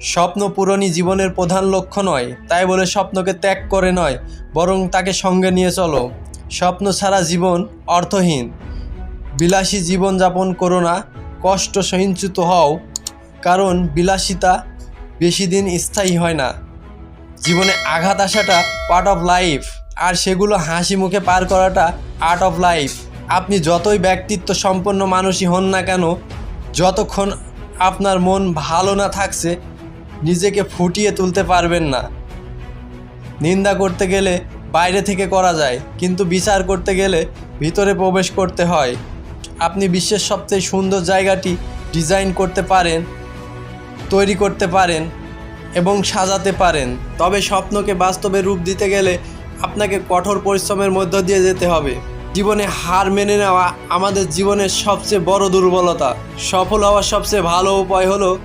স্বপ্ন পূরণই জীবনের প্রধান লক্ষ্য নয়, তাই বলে স্বপ্নকে ত্যাগ করে নয়, বরং তাকে সঙ্গে নিয়ে চলো। স্বপ্ন ছাড়া জীবন অর্থহীন। বিলাসী জীবনযাপন করো না, কষ্ট সহিঞ্চুত হও, কারণ বিলাসিতা বেশি দিন স্থায়ী হয় না। জীবনে আঘাত আসাটা পার্ট অফ লাইফ, আর সেগুলো হাসি মুখে পার করাটা আর্ট অফ লাইফ। আপনি যতই ব্যক্তিত্ব সম্পন্ন মানুষই হন না কেন, যতক্ষণ আপনার মন ভালো না থাকছে, নিজেকে ফুটিয়ে তুলতে পারবেন না। নিন্দা করতে গেলে বাইরে থেকে করা যায়, কিন্তু বিচার করতে গেলে ভিতরে প্রবেশ করতে হয়। আপনি বিশ্বের সবচেয়ে সুন্দর জায়গাটি ডিজাইন করতে পারেন, তৈরি করতে পারেন এবং সাজাতে পারেন, তবে স্বপ্নকে বাস্তবে রূপ দিতে গেলে আপনাকে কঠোর পরিশ্রমের মধ্য দিয়ে যেতে হবে। জীবনে হার মেনে নেওয়া আমাদের জীবনের সবচেয়ে বড় দুর্বলতা। সফল হওয়ার সবচেয়ে ভালো উপায় হলো